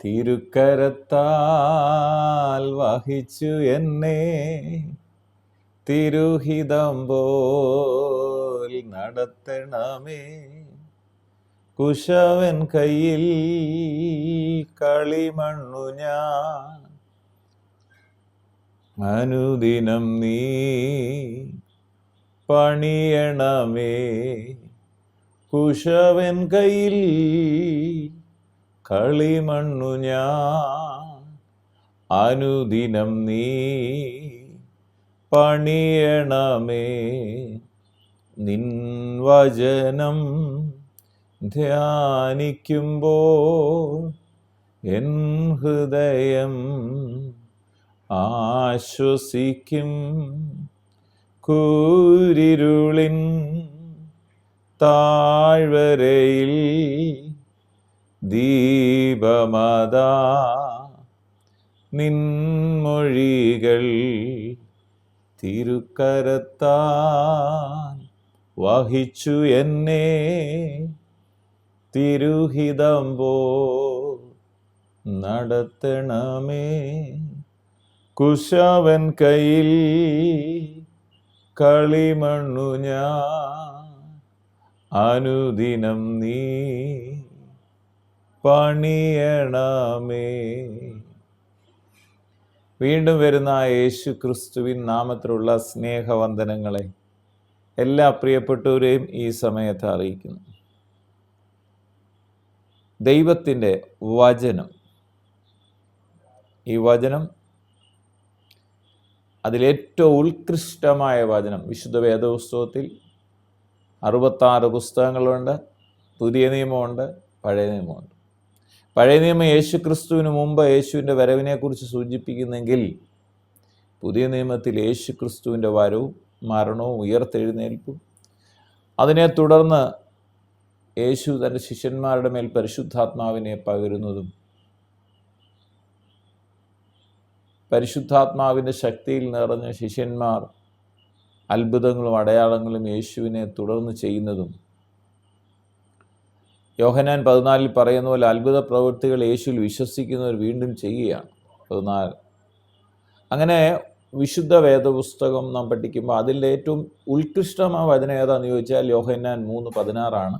തിരുക്കരത്താൽ വഹിച്ചു എന്നെ തിരുഹിതം പോൽ നടത്തണമേ. കുശവൻ കയ്യിൽ കളിമണ്ണു ഞാൻ, അനുദിനം നീ പണിയണമേ. കുശവൻ കയ്യിൽ കളിമണ്ണു ഞാൻ, അനുദിനം നീ പണിയണമേ. നിൻ വചനം ധ്യാനിക്കുമ്പോൾ എൻ ഹൃദയം ആശ്വസിക്കും. കൂരിരുളിൻ താഴ്വരയിൽ ദീപമതാ നിൻമൊഴികൾ തിരുക്കരത്താൽ വഹിച്ചു എന്നെ തിരുഹിതം പോൽ നടത്തണമേ. കുശവൻ കയ്യിൽ കളിമണ്ണു ഞാൻ, അനുദിനം നീ പണിയണമേ. വീണ്ടും വരുന്ന യേശു ക്രിസ്തുവിൻ നാമത്തിലുള്ള സ്നേഹവന്ദനങ്ങളെ എല്ലാ പ്രിയപ്പെട്ടവരെയും ഈ സമയത്ത് അറിയിക്കുന്നു. ദൈവത്തിൻ്റെ വചനം, ഈ വചനം അതിലേറ്റവും ഉത്കൃഷ്ടമായ വചനം. വിശുദ്ധ വേദപുസ്തകത്തിൽ 66 പുസ്തകങ്ങളുണ്ട്. പുതിയ നിയമമുണ്ട്, പഴയ നിയമമുണ്ട്. പഴയ നിയമം യേശു ക്രിസ്തുവിന് മുമ്പ് യേശുവിൻ്റെ വരവിനെക്കുറിച്ച് സൂചിപ്പിക്കുന്നെങ്കിൽ പുതിയ നിയമത്തിൽ യേശു ക്രിസ്തുവിൻ്റെ വരവും മരണവും ഉയർത്തെഴുന്നേൽപ്പും അതിനെ തുടർന്ന് യേശു തൻ്റെ ശിഷ്യന്മാരുടെ മേൽ പരിശുദ്ധാത്മാവിനെ പകരുന്നതും പരിശുദ്ധാത്മാവിൻ്റെ ശക്തിയിൽ നിറഞ്ഞ ശിഷ്യന്മാർ അത്ഭുതങ്ങളും അടയാളങ്ങളും യേശുവിനെ തുടർന്ന് ചെയ്യുന്നതും, യോഹന്നാൻ 14 പറയുന്ന പോലെ അത്ഭുത പ്രവൃത്തികൾ യേശുവിൽ വിശ്വസിക്കുന്നവർ വീണ്ടും ചെയ്യുകയാണ്. 14. അങ്ങനെ വിശുദ്ധ വേദപുസ്തകം നാം പഠിക്കുമ്പോൾ അതിൻ്റെ ഏറ്റവും ഉത്കൃഷ്ടമായ വചനം ഏതാണെന്ന് ചോദിച്ചാൽ യോഹന്നാൻ 3:16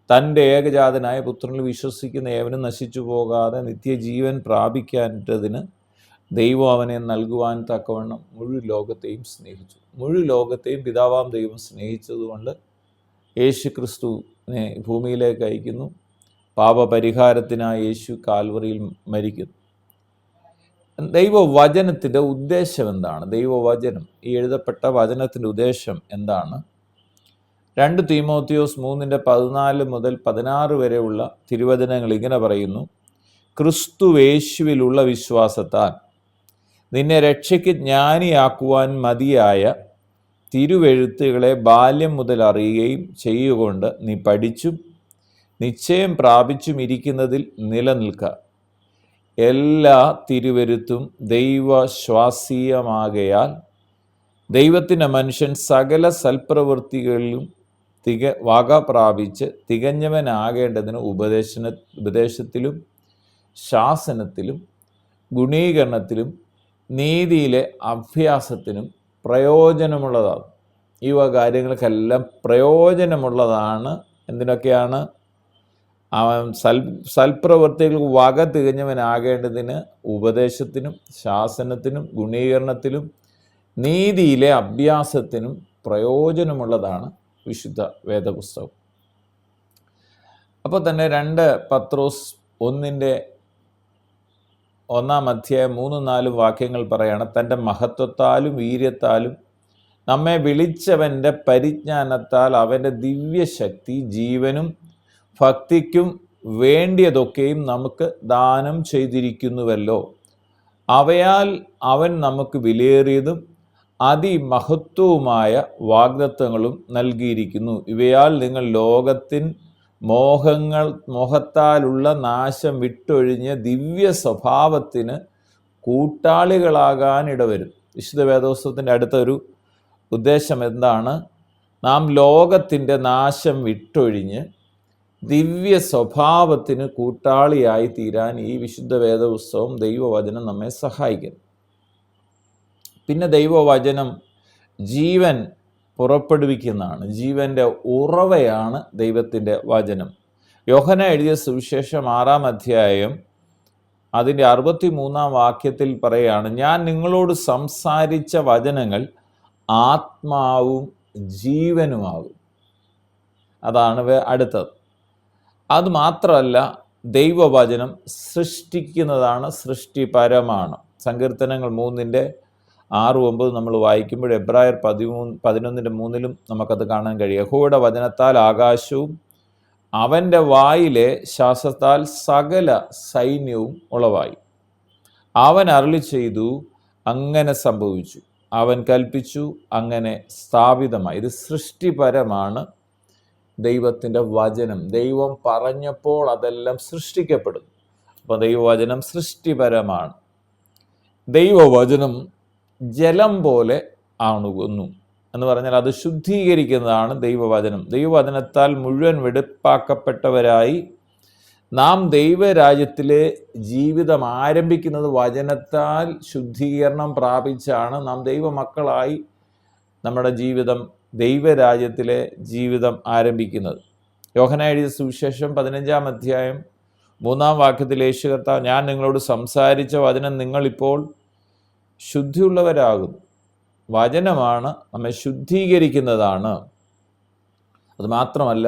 തൻ്റെ ഏകജാതനായ പുത്രനിൽ വിശ്വസിക്കുന്ന ഏവനും നശിച്ചു പോകാതെ നിത്യജീവൻ പ്രാപിക്കേണ്ടതിന് ദൈവം അവനെ നൽകുവാൻ തക്കവണ്ണം മുഴു ലോകത്തെയും സ്നേഹിച്ചു. മുഴു ലോകത്തെയും പിതാവാം ദൈവം സ്നേഹിച്ചതുകൊണ്ട് യേശു ക്രിസ്തുവിനെ ഭൂമിയിലേക്ക് അയക്കുന്നു. പാപപരിഹാരത്തിനായി യേശു കാൽവറിയിൽ മരിക്കുന്നു. ദൈവവചനത്തിൻ്റെ ഉദ്ദേശം എന്താണ്? ദൈവവചനം, ഈ എഴുതപ്പെട്ട വചനത്തിൻ്റെ ഉദ്ദേശം എന്താണ്? 2 തീമോത്തിയോസ് 3:14 മുതൽ 16 വരെയുള്ള തിരുവചനങ്ങൾ ഇങ്ങനെ പറയുന്നു: ക്രിസ്തുവേശുവിലുള്ള വിശ്വാസത്താൽ നിന്നെ രക്ഷയ്ക്ക് ജ്ഞാനിയാക്കുവാൻ മതിയായ തിരുവെഴുത്തുകളെ ബാല്യം മുതൽ അറിയുകയും ചെയ്യുകൊണ്ട് നീ പഠിച്ചും നിശ്ചയം പ്രാപിച്ചും ഇരിക്കുന്നതിൽ നിലനിൽക്കുക. എല്ലാ തിരുവെഴുത്തും ദൈവശ്വാസീയമാകയാൽ ദൈവത്തിൻ്റെ മനുഷ്യൻ സകല സൽപ്രവൃത്തികളിലും വക പ്രാപിച്ച് തികഞ്ഞവനാകേണ്ടതിന് ഉപദേശത്തിലും ശാസനത്തിലും ഗുണീകരണത്തിലും നീതിയിലെ അഭ്യാസത്തിനും പ്രയോജനമുള്ളതാണ്. ഈ കാര്യങ്ങൾക്കെല്ലാം പ്രയോജനമുള്ളതാണ്. എന്തിനൊക്കെയാണ്? അവൻ സൽപ്രവൃത്തികൾക്ക് വക തികഞ്ഞവനാകേണ്ടതിന് ഉപദേശത്തിനും ശാസനത്തിനും ഗുണീകരണത്തിലും നീതിയിലെ അഭ്യാസത്തിനും പ്രയോജനമുള്ളതാണ് വിശുദ്ധ വേദപുസ്തകം. അപ്പോൾ തന്നെ 2 പത്രോസ് 1:1-3-4 വാക്യങ്ങൾ പറയാണ്: തൻ്റെ മഹത്വത്താലും വീര്യത്താലും നമ്മെ വിളിച്ചവൻ്റെ പരിജ്ഞാനത്താൽ അവൻ്റെ ദിവ്യശക്തി ജീവനും ഭക്തിക്കും വേണ്ടിയതൊക്കെയും നമുക്ക് ദാനം ചെയ്തിരിക്കുന്നുവല്ലോ. അവയാൽ അവൻ നമുക്ക് വിലയേറിയതും അതിമഹത്വവുമായ വാഗ്ദത്തങ്ങളും നൽകിയിരിക്കുന്നു. ഇവയാൽ നിങ്ങൾ ലോകത്തിൻ മോഹത്താലുള്ള നാശം വിട്ടൊഴിഞ്ഞ് ദിവ്യ സ്വഭാവത്തിന് കൂട്ടാളികളാകാൻ ഇടവരും. വിശുദ്ധ വേദപുസ്തകത്തിൻ്റെ അടുത്തൊരു ഉദ്ദേശം എന്താണ്? നാം ലോകത്തിൻ്റെ നാശം വിട്ടൊഴിഞ്ഞ് ദിവ്യ സ്വഭാവത്തിന് കൂട്ടാളിയായി തീരാൻ ഈ വിശുദ്ധ വേദപുസ്തകം ദൈവവചനം നമ്മെ സഹായിക്കുന്നു. പിന്നെ ദൈവവചനം ജീവൻ പുറപ്പെടുവിക്കുന്നതാണ്. ജീവൻ്റെ ഉറവയാണ് ദൈവത്തിൻ്റെ വചനം. യോഹന്നാൻ എഴുതിയ സുവിശേഷം 6-ാം അധ്യായം അതിൻ്റെ 63-ാം വാക്യത്തിൽ പറയുകയാണ്, ഞാൻ നിങ്ങളോട് സംസാരിച്ച വചനങ്ങൾ ആത്മാവും ജീവനുമാകും. അതാണ് അടുത്തത്. അത് മാത്രമല്ല, ദൈവവചനം സൃഷ്ടിക്കുന്നതാണ്, സൃഷ്ടിപരമാണ്. സങ്കീർത്തനങ്ങൾ 3:6-9 നമ്മൾ വായിക്കുമ്പോൾ എബ്രായർ 11:3 നമുക്കത് കാണാൻ കഴിയും. യഹോവയുടെ വചനത്താൽ ആകാശവും അവൻ്റെ വായിലെ ശ്വാസത്താൽ സകല സൈന്യവും ഉളവായി. അവൻ അരുളി ചെയ്തു, അങ്ങനെ സംഭവിച്ചു. അവൻ കൽപ്പിച്ചു, അങ്ങനെ സ്ഥാപിതമായി. ഇത് സൃഷ്ടിപരമാണ് ദൈവത്തിൻ്റെ വചനം. ദൈവം പറഞ്ഞപ്പോൾ അതെല്ലാം സൃഷ്ടിക്കപ്പെടും. അപ്പോൾ ദൈവവചനം സൃഷ്ടിപരമാണ്. ദൈവവചനം ജലം പോലെ ആണുകുന്നു എന്ന് പറഞ്ഞാൽ അത് ശുദ്ധീകരിക്കുന്നതാണ് ദൈവവചനം. ദൈവവചനത്താൽ മുഴുവൻ വെടിപ്പാക്കപ്പെട്ടവരായി നാം ദൈവരാജ്യത്തിലെ ജീവിതം ആരംഭിക്കുന്നത് വചനത്താൽ ശുദ്ധീകരണം പ്രാപിച്ചാണ്. നാം ദൈവമക്കളായി നമ്മുടെ ജീവിതം, ദൈവരാജ്യത്തിലെ ജീവിതം ആരംഭിക്കുന്നത്. യോഹന്നാൻ എഴുതിയ സുവിശേഷം 15-ാം അധ്യായം 3-ാം വാക്യത്തിൽ യേശു കർത്താവ്, ഞാൻ നിങ്ങളോട് സംസാരിച്ച വചനം നിങ്ങളിപ്പോൾ ശുദ്ധിയുള്ളവരാകുന്നു. വചനമാണ് നമ്മെ ശുദ്ധീകരിക്കുന്നതാണ്. അതുമാത്രമല്ല,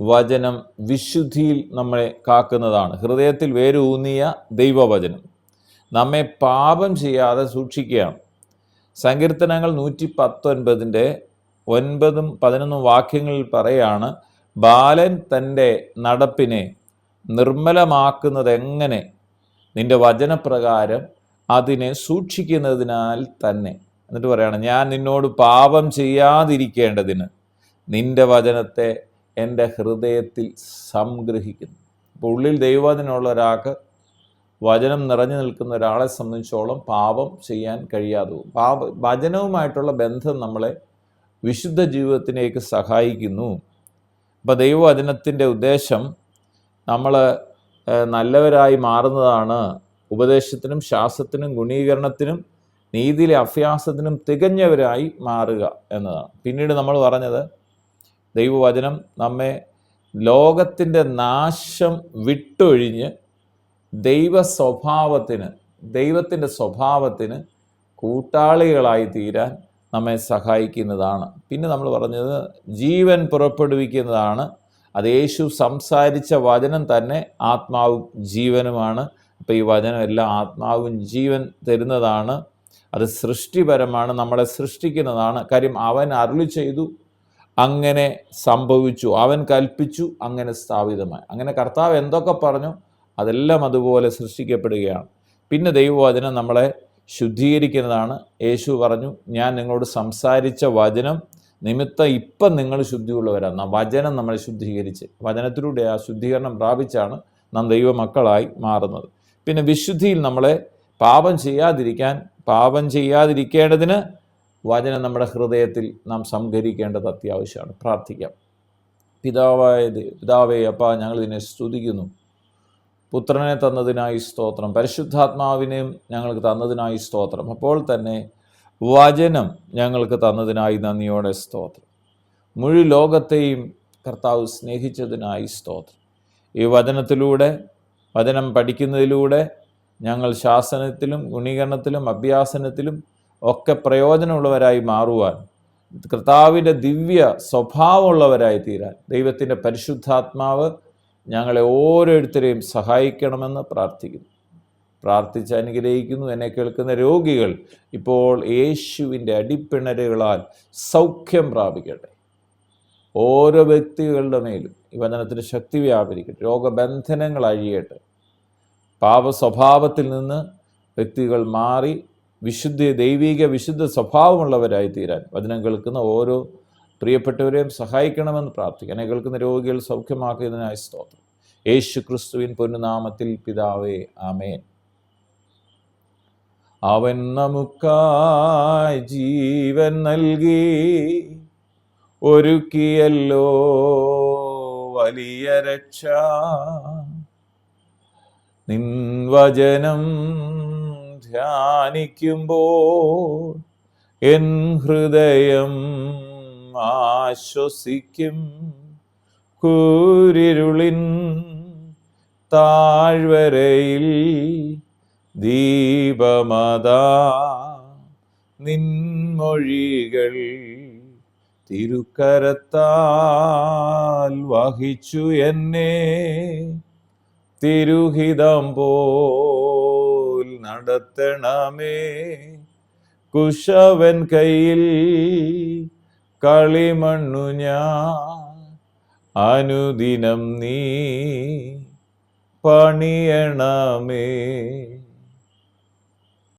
വചനം വിശുദ്ധിയിൽ നമ്മളെ കാക്കുന്നതാണ്. ഹൃദയത്തിൽ വേരൂന്നിയ ദൈവവചനം നമ്മെ പാപം ചെയ്യാതെ സൂക്ഷിക്കുകയാണ്. സങ്കീർത്തനങ്ങൾ 119-ന്റെ 9-11 വാക്യങ്ങളിൽ പറയാണ്, ബാലൻ തൻ്റെ നടപ്പിനെ നിർമ്മലമാക്കുന്നത് എങ്ങനെ? നിന്റെ വചനപ്രകാരം അതിനെ സൂക്ഷിക്കുന്നതിനാൽ തന്നെ. എന്നിട്ട് പറയാണ്, ഞാൻ നിന്നോട് പാപം ചെയ്യാതിരിക്കേണ്ടതിന് നിന്റെ വചനത്തെ എൻ്റെ ഹൃദയത്തിൽ സംഗ്രഹിക്കുന്നു. അപ്പോൾ ഉള്ളിൽ ദൈവവചനമുള്ള ഒരാൾക്ക്, വചനം നിറഞ്ഞു നിൽക്കുന്ന ഒരാളെ സംബന്ധിച്ചോളം പാപം ചെയ്യാൻ കഴിയാതെ പോകും. വചനവുമായിട്ടുള്ള ബന്ധം നമ്മളെ വിശുദ്ധ ജീവിതത്തിലേക്ക് സഹായിക്കുന്നു. അപ്പോൾ ദൈവവചനത്തിൻ്റെ ഉദ്ദേശം നമ്മൾ നല്ലവരായി മാറുന്നതാണ്. ഉപദേശത്തിനും ശാസ്ത്രത്തിനും ഗുണീകരണത്തിനും നീതിയിലെ അഭ്യാസത്തിനും തികഞ്ഞവരായി മാറുക എന്നതാണ്. പിന്നീട് നമ്മൾ പറഞ്ഞത്, ദൈവവചനം നമ്മെ ലോകത്തിൻ്റെ നാശം വിട്ടൊഴിഞ്ഞ് ദൈവത്തിൻ്റെ സ്വഭാവത്തിന് കൂട്ടാളികളായി തീരാൻ നമ്മെ സഹായിക്കുന്നതാണ്. പിന്നെ നമ്മൾ പറഞ്ഞത് ജീവൻ പുറപ്പെടുവിക്കുന്നതാണ്. അത് യേശു സംസാരിച്ച വചനം തന്നെ ആത്മാവും ജീവനുമാണ്. അപ്പോൾ ഈ വചനം എല്ലാം ആത്മാവും ജീവൻ തരുന്നതാണ്. അത് സൃഷ്ടിപരമാണ്, നമ്മളെ സൃഷ്ടിക്കുന്നതാണ്. കാര്യം അവൻ അരുളി ചെയ്തു, അങ്ങനെ സംഭവിച്ചു. അവൻ കൽപ്പിച്ചു, അങ്ങനെ സ്ഥാപിതമായി. അങ്ങനെ കർത്താവ് എന്തൊക്കെ പറഞ്ഞു അതെല്ലാം അതുപോലെ സൃഷ്ടിക്കപ്പെടുകയാണ്. പിന്നെ ദൈവവചനം നമ്മളെ ശുദ്ധീകരിക്കുന്നതാണ്. യേശു പറഞ്ഞു, ഞാൻ നിങ്ങളോട് സംസാരിച്ച വചനം നിമിത്തം ഇപ്പം നിങ്ങൾ ശുദ്ധിയുള്ളവരാണ്. വചനം നമ്മളെ ശുദ്ധീകരിച്ച്, വചനത്തിലൂടെ ആ ശുദ്ധീകരണം പ്രാപിച്ചാണ് നാം ദൈവമക്കളായി മാറുന്നത്. പിന്നെ വിശുദ്ധിയിൽ നമ്മളെ പാപം ചെയ്യാതിരിക്കേണ്ടതിന് വചനം നമ്മുടെ ഹൃദയത്തിൽ നാം സംഭരിക്കേണ്ടത് അത്യാവശ്യമാണ്. പ്രാർത്ഥിക്കാം. പിതാവേ, അപ്പാ, ഞങ്ങൾ ഇതിനെ സ്തുതിക്കുന്നു. പുത്രനെ തന്നതിനായി സ്തോത്രം. പരിശുദ്ധാത്മാവിനെയും ഞങ്ങൾക്ക് തന്നതിനായി സ്തോത്രം. അപ്പോൾ തന്നെ വചനം ഞങ്ങൾക്ക് തന്നതിനായി നന്ദിയോടെ സ്തോത്രം. മുഴു ലോകത്തെയും കർത്താവ് സ്നേഹിച്ചതിനായി സ്തോത്രം. ഈ വചനം പഠിക്കുന്നതിലൂടെ ഞങ്ങൾ ശാസനത്തിലും ഗുണീകരണത്തിലും അഭ്യാസനത്തിലും ഒക്കെ പ്രയോജനമുള്ളവരായി മാറുവാൻ, കർത്താവിൻ്റെ ദിവ്യ സ്വഭാവമുള്ളവരായി തീരാൻ ദൈവത്തിൻ്റെ പരിശുദ്ധാത്മാവ് ഞങ്ങളെ ഓരോരുത്തരെയും സഹായിക്കണമെന്ന് പ്രാർത്ഥിച്ച് അനുഗ്രഹിക്കുന്നു. എന്നെ കേൾക്കുന്ന രോഗികൾ ഇപ്പോൾ യേശുവിൻ്റെ അടിപ്പിണരുകളാൽ സൗഖ്യം പ്രാപിക്കട്ടെ. ഓരോ വ്യക്തികളുടെ മേലും ഈ വചനത്തിന് ശക്തി വ്യാപരിക്കട്ടെ. രോഗബന്ധനങ്ങൾ അഴിയട്ടെ. പാപസ്വഭാവത്തിൽ നിന്ന് വ്യക്തികൾ മാറി ദൈവിക വിശുദ്ധ സ്വഭാവമുള്ളവരായി തീരാൻ വചനം കേൾക്കുന്ന ഓരോ പ്രിയപ്പെട്ടവരെയും സഹായിക്കണമെന്ന് പ്രാർത്ഥിക്കുക. എന്നെ കേൾക്കുന്ന രോഗികൾ സൗഖ്യമാക്കിയതിനായി സ്തോത്രം. യേശു ക്രിസ്തുവിൻ പൊന്നുനാമത്തിൽ പിതാവേ, ആമേൻ. അവൻ നമുക്കായി ജീവൻ നൽകി ഒരുക്കിയല്ലോ വലിയ രക്ഷ. നിൻ വചനം ധ്യാനിക്കുമ്പോൾ എൻ ഹൃദയം ആശ്വസിക്കും. കൂരിരുളിൻ താഴ്വരയിൽ ദീപമതാ നിൻമൊഴികൾ തിരുക്കരത്താൽ വഹിച്ചു എന്നെ. തിരുഹിതം പോൽ നടത്തണമേ. കുശവൻ കയ്യിൽ കളിമണ്ണു ഞാൻ, അനുദിനം നീ പണിയണമേ.